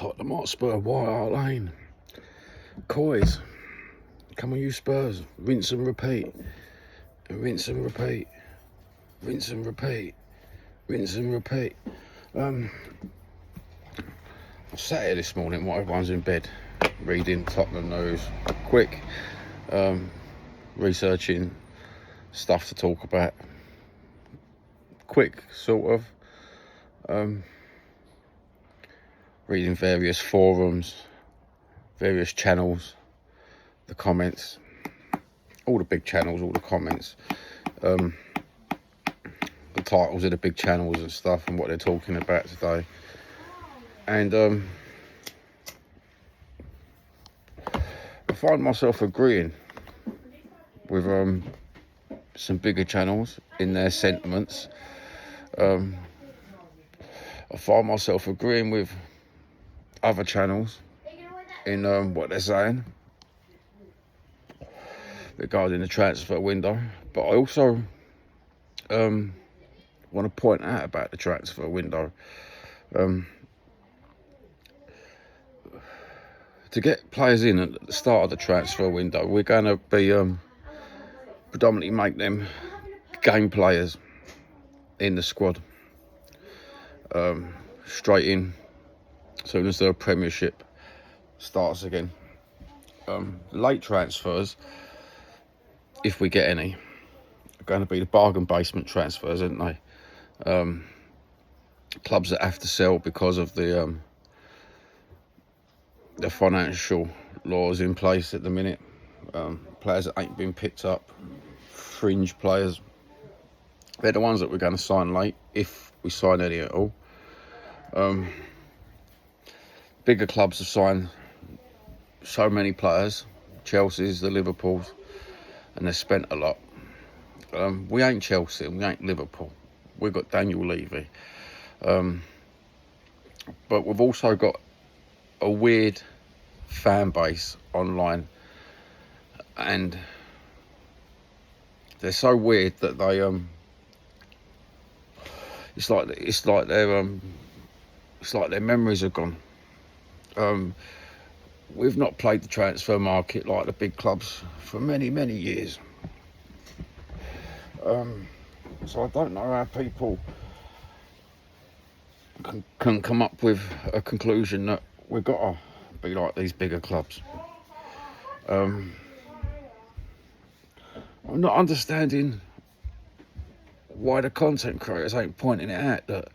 Tottenham Hotspur, White Hart Lane. Coys, come on you Spurs, rinse and repeat. Rinse and repeat. Rinse and repeat. Rinse and repeat. I sat here this morning while everyone's in bed, reading Tottenham news, quick, researching stuff to talk about, quick sort of, reading various forums, various channels, the comments, all the big channels, all the comments, the titles of the big channels and stuff and what they're talking about today. And I find myself agreeing with some bigger channels in their sentiments. I find myself agreeing with other channels in what they're saying regarding the transfer window. But I also want to point out about the transfer window. To get players in at the start of the transfer window, we're going to be predominantly make them game players in the squad. Straight in, as soon as the Premiership starts again. Late transfers, if we get any, are going to be the bargain basement transfers, aren't they? Clubs that have to sell because of the financial laws in place at the minute. Players that ain't been picked up, fringe players. They're the ones that we're going to sign late, if we sign any at all. Bigger clubs have signed so many players, Chelsea's, the Liverpools, and they've spent a lot. We ain't Chelsea and we ain't Liverpool. We've got Daniel Levy. But we've also got a weird fan base online, and they're so weird that they it's like their memories are gone. We've not played the transfer market like the big clubs for many years. So I don't know how people can come up with a conclusion that we've got to be like these bigger clubs. I'm not understanding why the content creators ain't pointing it out, that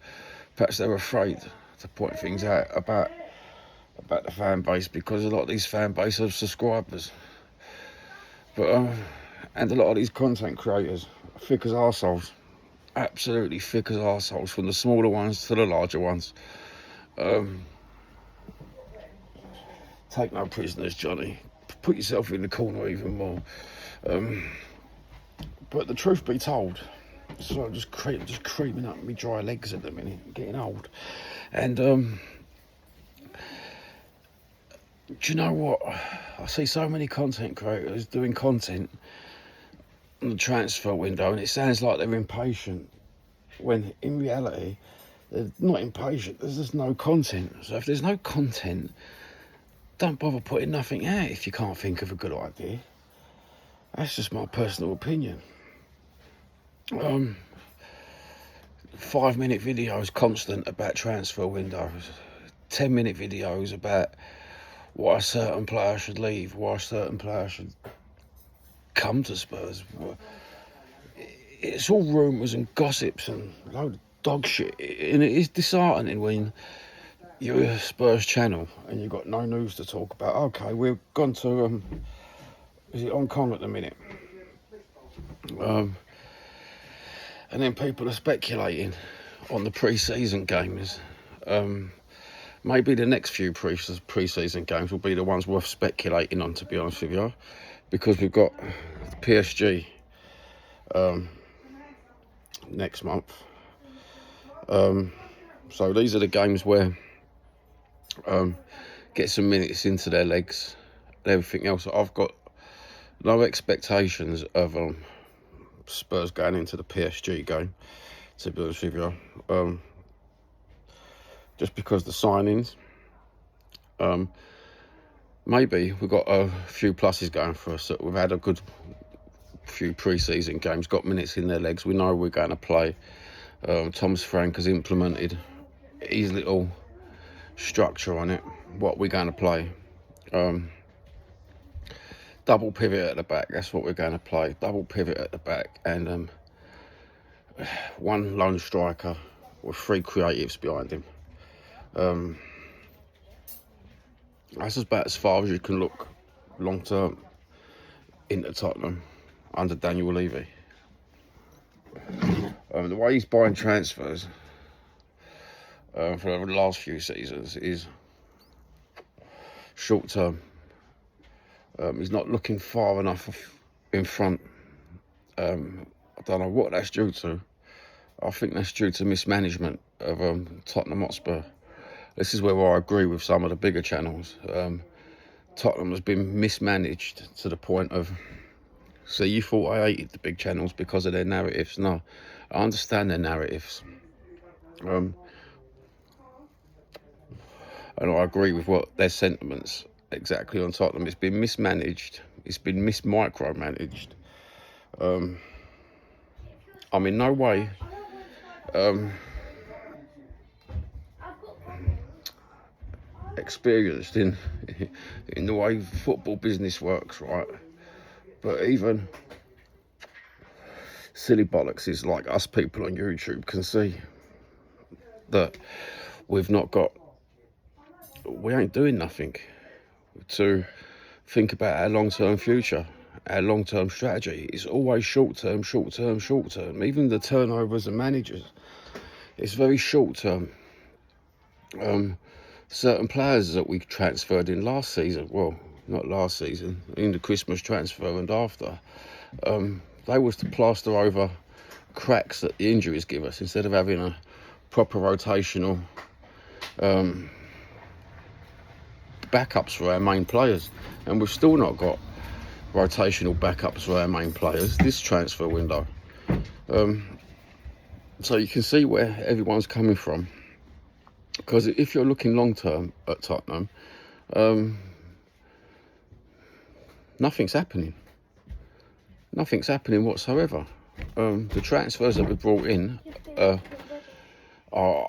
perhaps they're afraid to point things out about the fan base, because a lot of these fan base have subscribers. But and a lot of these content creators are thick as arseholes, absolutely thick as arseholes, from the smaller ones to the larger ones. Take no prisoners, Johnny. Put yourself in the corner even more. But the truth be told, so I'm just creeping up my dry legs at the minute, getting old. And do you know what? I see so many content creators doing content on the transfer window, and it sounds like they're impatient, when in reality they're not impatient. There's just no content. So if there's no content, don't bother putting nothing out if you can't think of a good idea. That's just my personal opinion. 5-minute videos constant about transfer windows, 10-minute videos about why a certain player should leave, why a certain player should come to Spurs. It's all rumours and gossips and a load of dog shit, and it is disheartening when you're a Spurs channel and you've got no news to talk about. Okay, we've gone to is it Hong Kong at the minute? And then people are speculating on the pre-season games. Maybe the next few pre-season games will be the ones worth speculating on, to be honest with you, because we've got PSG next month. So these are the games where get some minutes into their legs and everything else. I've got no expectations of Spurs going into the PSG game, to be honest with you. Just because the signings Maybe we've got a few pluses going for us. We've had a good few pre-season games, got minutes in their legs. We know we're going to play. Thomas Frank has implemented his little structure on it, what we're going to play. Double pivot at the back, that's what we're going to play. Double pivot at the back, and one lone striker with 3 creatives behind him. That's about as far as you can look long term into Tottenham under Daniel Levy. The way he's buying transfers for the last few seasons is short term. He's not looking far enough in front. I don't know what that's due to. I think that's due to mismanagement of Tottenham Hotspur. This is where I agree with some of the bigger channels. Tottenham has been mismanaged to the point of, so you thought I hated the big channels because of their narratives. No, I understand their narratives. And I agree with what their sentiments exactly on Tottenham. It's been mismanaged. It's been micromanaged. I'm in no way experienced in the way football business works, right? But even silly bollocks is like us people on YouTube can see that we ain't doing nothing to think about our long-term future, our long-term strategy. It's always short-term. Even the turnovers and managers, it's very short-term. Certain players that we transferred in last season, well, not last season, in the Christmas transfer and after, they was to plaster over cracks that the injuries give us instead of having a proper rotational backups for our main players. And we've still not got rotational backups for our main players this transfer window. So you can see where everyone's coming from. Because if you're looking long term at Tottenham, nothing's happening. Nothing's happening whatsoever. The transfers that we brought in are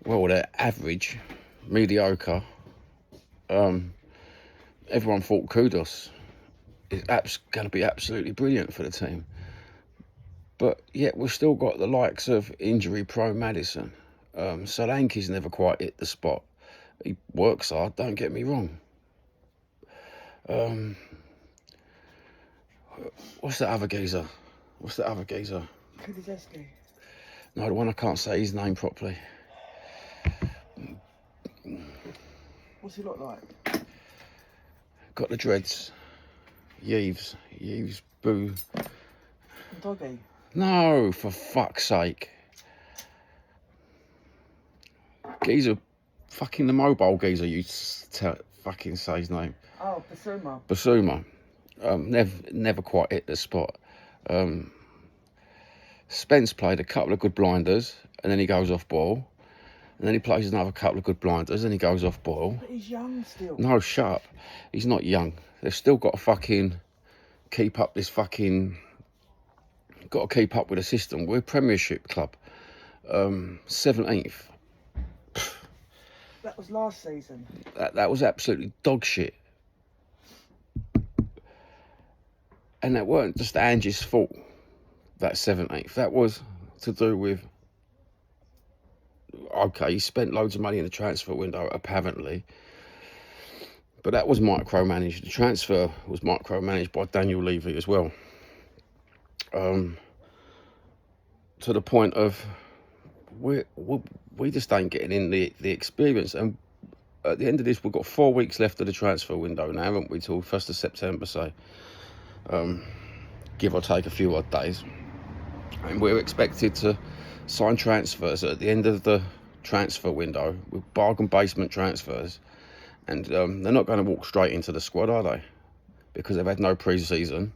well, they're average, mediocre. Everyone thought Kudos is going to be absolutely brilliant for the team. But yet we've still got the likes of injury-prone Maddison. Solanke's never quite hit the spot. He works hard, don't get me wrong. What's that other geezer? Kulusevski. No, the one I can't say his name properly. What's he look like? Got the dreads. Yves, boo. Doggy. No, for fuck's sake. Geezer, fucking the mobile geezer, you fucking say his name. Oh, Basuma. Never quite hit the spot. Spence played a couple of good blinders, and then he goes off ball. And then he plays another couple of good blinders, and he goes off ball. But he's young still. No, shut up. He's not young. They've still got to fucking keep up this fucking... Got to keep up with the system. We're a Premiership club. 17th. That was last season. That was absolutely dog shit. And that weren't just Angie's fault, that 17th. That was to do with... Okay, he spent loads of money in the transfer window, apparently. But that was micromanaged. The transfer was micromanaged by Daniel Levy as well. To the point of we just ain't getting in the experience. And at the end of this, we've got 4 weeks left of the transfer window now, haven't we, till 1st of September, so give or take a few odd days. And we're expected to sign transfers at the end of the transfer window with bargain basement transfers. And they're not going to walk straight into the squad, are they? Because they've had no pre-season.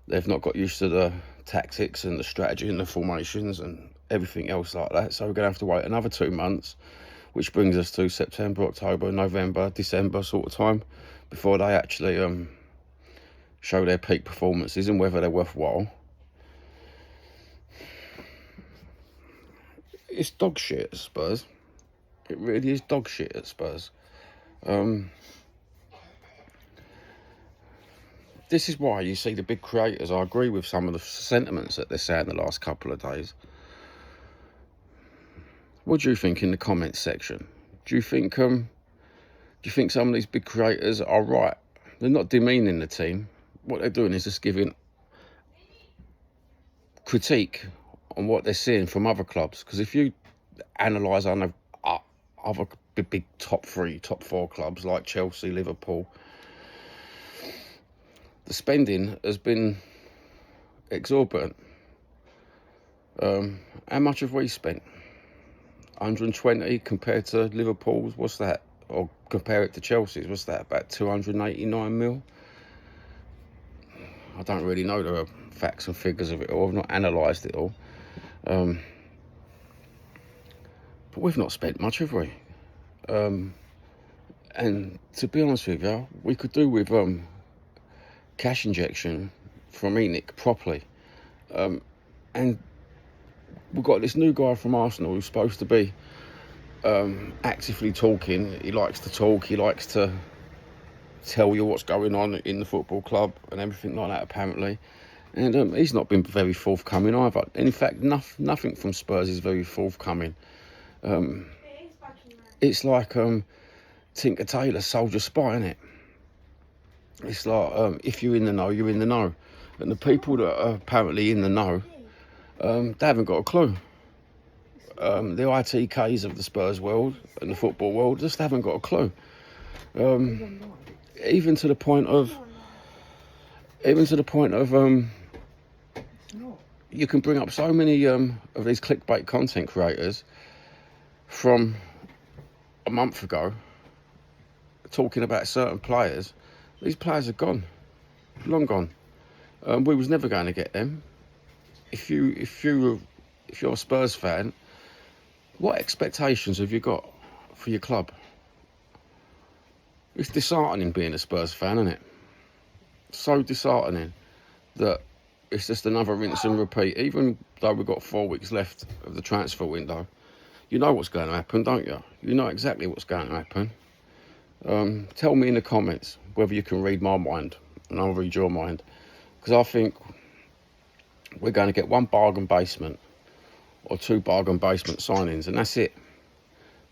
They've not got used to the tactics and the strategy and the formations and everything else like that. So we're going to have to wait another 2 months, which brings us to September, October, November, December sort of time before they actually show their peak performances and whether they're worthwhile. It's dog shit at Spurs. It really is dog shit at Spurs. This is why you see the big creators. I agree with some of the sentiments that they're saying the last couple of days. What do you think in the comments section? Do you think some of these big creators are right? They're not demeaning the team. What they're doing is just giving critique on what they're seeing from other clubs. Because if you analyse other big top 3, top 4 clubs like Chelsea, Liverpool, the spending has been exorbitant. How much have we spent? 120 compared to Liverpool's, what's that? Or compare it to Chelsea's, what's that? About 289 mil? I don't really know the facts and figures of it all. I've not analysed it all. But we've not spent much, have we? And to be honest with you, we could do with cash injection from ENIC properly. And we've got this new guy from Arsenal who's supposed to be actively talking. He likes to talk, he likes to tell you what's going on in the football club and everything like that, apparently. And he's not been very forthcoming either. And in fact, nothing from Spurs is very forthcoming. It's like Tinker Tailor, Soldier Spy, innit? It's like if you're in the know, you're in the know. And the people that are apparently in the know, they haven't got a clue. The ITKs of the Spurs world and the football world just haven't got a clue. Even to the point of you can bring up so many of these clickbait content creators from a month ago talking about certain players. These players are gone, long gone. We was never going to get them. If you're a Spurs fan, what expectations have you got for your club? It's disheartening being a Spurs fan, isn't it? So disheartening that it's just another rinse and repeat. Even though we've got 4 weeks left of the transfer window, you know what's going to happen, don't you? You know exactly what's going to happen. Tell me in the comments whether you can read my mind, and I'll read your mind. Because I think we're going to get 1 bargain basement or 2 bargain basement signings, and that's it.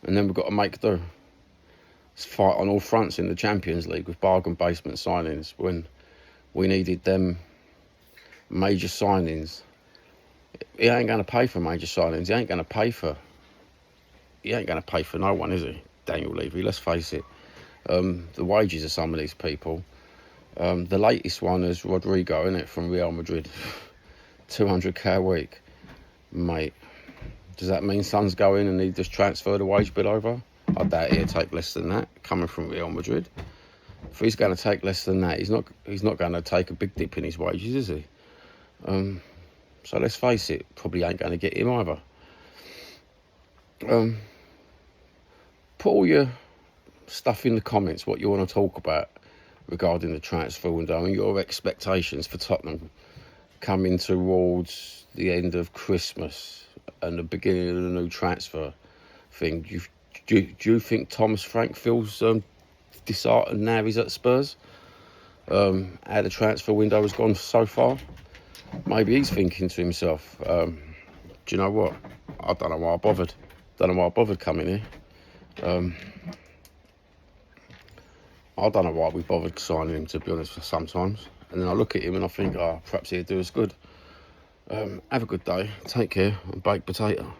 And then we've got to make do. Let's fight on all fronts in the Champions League with bargain basement signings when we needed them major signings. He ain't going to pay for major signings. He ain't going to pay for no one, is he? Daniel Levy, let's face it. The wages of some of these people. The latest one is Rodrigo, isn't it, from Real Madrid. 200k a week. Mate, does that mean Son's going and he just transferred the wage bill over? I doubt he'll take less than that, coming from Real Madrid. If he's going to take less than that, he's not going to take a big dip in his wages, is he? So let's face it, probably ain't going to get him either. Put all your stuff in the comments, what you want to talk about regarding the transfer window and your expectations for Tottenham coming towards the end of Christmas and the beginning of the new transfer thing. Do you think Thomas Frank feels disheartened now he's at Spurs? How the transfer window has gone so far? Maybe he's thinking to himself, do you know what? I don't know why I bothered. Coming here. I don't know why we bothered signing him, to be honest, sometimes. And then I look at him and I think, perhaps he'd do us good. Have a good day. Take care. And baked potato.